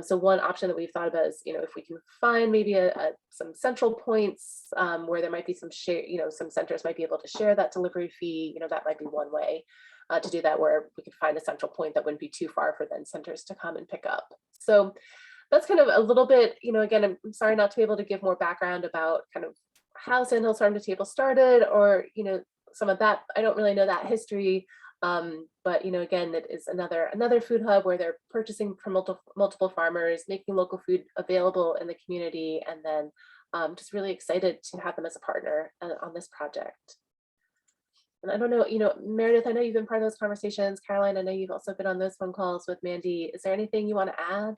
So one option that we've thought about is, if we can find maybe some central points where there might be some share, some centers might be able to share that delivery fee, that might be one way to do that, where we could find a central point that wouldn't be too far for then centers to come and pick up. So that's kind of a little bit, again, I'm sorry not to be able to give more background about kind of how Sand Hills Farm to Table started, or some of that. I don't really know that history, but again, it is another food hub where they're purchasing from multiple farmers, making local food available in the community, and then just really excited to have them as a partner on this project. And I don't know, Meredith, I know you've been part of those conversations. Caroline, I know you've also been on those phone calls with Mandy. Is there anything you want to add?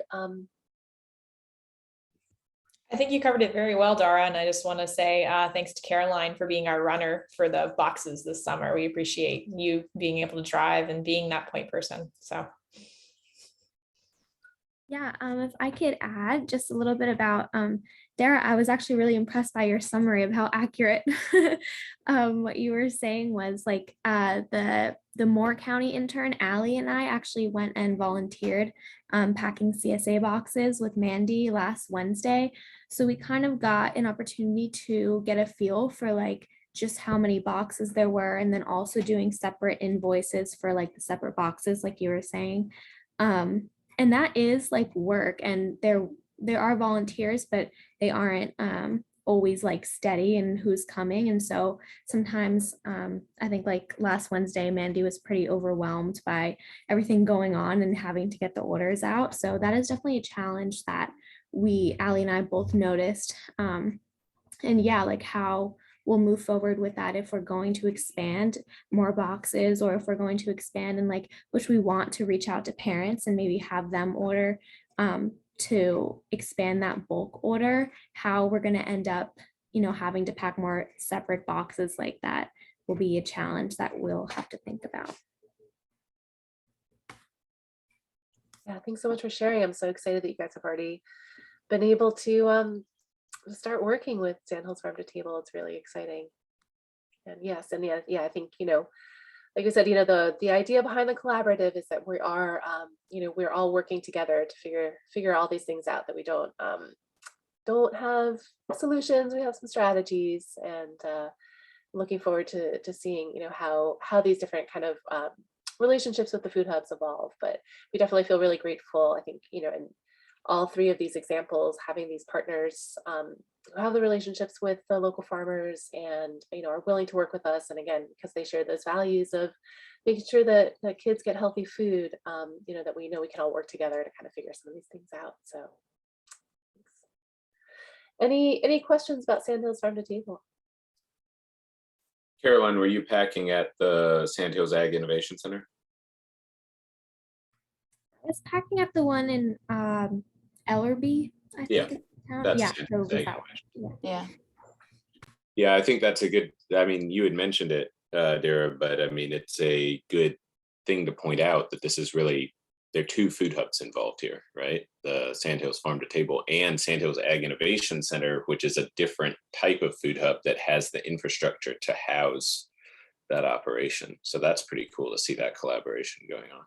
I think you covered it very well, Dara. And I just want to say thanks to Caroline for being our runner for the boxes this summer. We appreciate you being able to drive and being that point person. So. Yeah, if I could add just a little bit about Dara, I was actually really impressed by your summary of how accurate what you were saying was. Like the Moore County intern, Allie, and I actually went and volunteered packing CSA boxes with Mandy last Wednesday. So we kind of got an opportunity to get a feel for like just how many boxes there were, and then also doing separate invoices for like the separate boxes, like you were saying. And that is like work, and there are volunteers, but they aren't always like steady in who's coming. And so sometimes I think like last Wednesday, Mandy was pretty overwhelmed by everything going on and having to get the orders out. So that is definitely a challenge that Allie and I both noticed. And yeah, like how we'll move forward with that if we're going to expand more boxes, or if we're going to expand and like, which we want to reach out to parents and maybe have them order to expand that bulk order, how we're going to end up, having to pack more separate boxes like that will be a challenge that we'll have to think about. Yeah, thanks so much for sharing. I'm so excited that you guys have already been able to start working with Sandhills Farm to Table. It's really exciting. And yes, and yeah, I think, like I said, the idea behind the collaborative is that we are, we're all working together to figure all these things out, that we don't have solutions, we have some strategies, and looking forward to seeing, how these different kind of relationships with the food hubs evolve. But we definitely feel really grateful, I think, in all three of these examples, having these partners who have the relationships with the local farmers and, are willing to work with us. And again, because they share those values of making sure that kids get healthy food, that we know we can all work together to kind of figure some of these things out. So thanks. Any questions about Sandhills Farm to Table? Caroline, were you packing at the Sandhills Ag Innovation Center? I was packing up the one in Ellerby, I think. Yeah, it's the town. that's Yeah, Sandhills so it was Ag that one. Yeah. Yeah, I think that's a good, I mean, you had mentioned it, Dara, but I mean, it's a good thing to point out that this is really, there are two food hubs involved here, right? The Sandhills Farm to Table and Sandhills Ag Innovation Center, which is a different type of food hub that has the infrastructure to house that operation. So that's pretty cool to see that collaboration going on.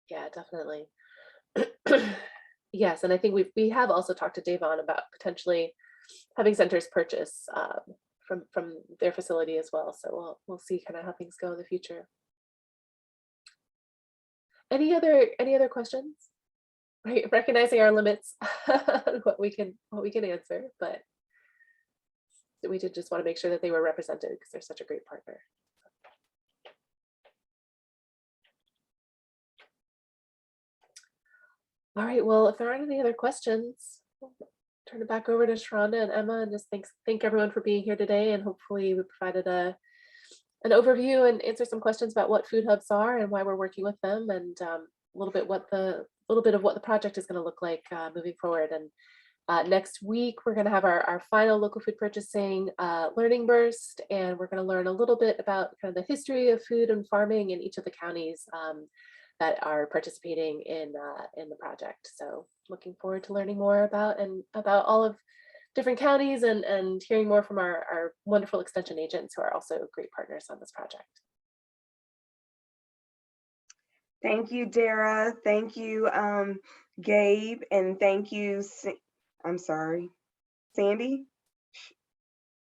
Yeah, definitely. Yes, and I think we have also talked to Davon about potentially having centers purchase from their facility as well. So we'll see kind of how things go in the future. Any other questions? Right, recognizing our limits, what we can answer, but we did just want to make sure that they were represented because they're such a great partner. All right, well, if there aren't any other questions, I'll turn it back over to Sharonda and Emma, and just thank everyone for being here today. And hopefully we provided an overview and answer some questions about what food hubs are and why we're working with them, and a little bit of what the project is going to look like moving forward. And next week, we're going to have our final local food purchasing learning burst, and we're going to learn a little bit about kind of the history of food and farming in each of the counties that are participating in the project. So looking forward to learning more about all of different counties and hearing more from our wonderful extension agents who are also great partners on this project. Thank you, Dara. Thank you, Gabe, and thank you, I'm sorry, Sandy?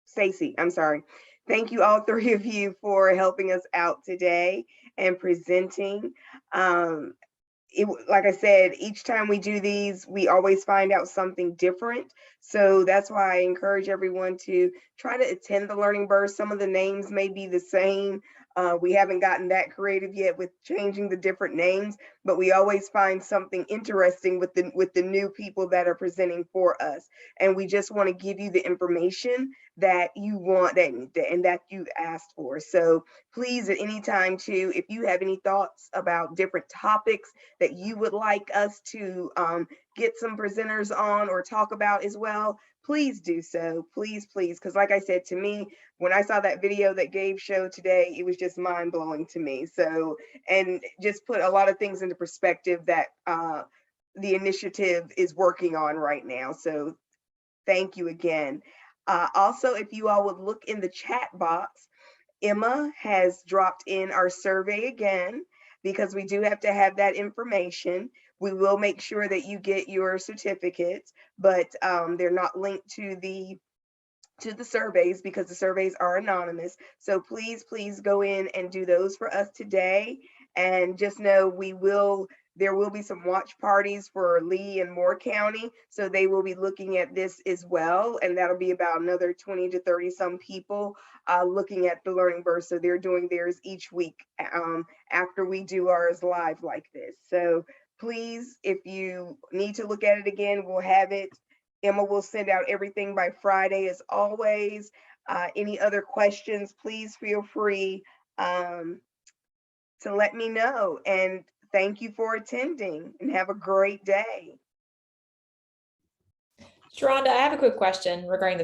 Stacy, I'm sorry. Thank you, all three of you, for helping us out today and presenting. Like I said, each time we do these, we always find out something different. So that's why I encourage everyone to try to attend the learning burst. Some of the names may be the same. We haven't gotten that creative yet with changing the different names, but we always find something interesting with the new people that are presenting for us. And we just want to give you the information that you want and that you've asked for. So please, at any time too, if you have any thoughts about different topics that you would like us to get some presenters on or talk about as well, please do so. Please, because like I said, to me, when I saw that video that Gabe showed today, it was just mind blowing to me. So, and just put a lot of things into perspective that the initiative is working on right now. So thank you again. Also, if you all would look in the chat box, Emma has dropped in our survey again, because we do have to have that information. we will make sure that you get your certificates, but they're not linked to the surveys because the surveys are anonymous. So please go in and do those for us today. And just know there will be some watch parties for Lee and Moore County. So they will be looking at this as well. And that'll be about another 20 to 30 some people looking at the Learning Burst. So they're doing theirs each week after we do ours live like this. So please, if you need to look at it again, we'll have it. Emma will send out everything by Friday as always. Any other questions, please feel free to let me know. And thank you for attending and have a great day. Sharonda, I have a quick question regarding the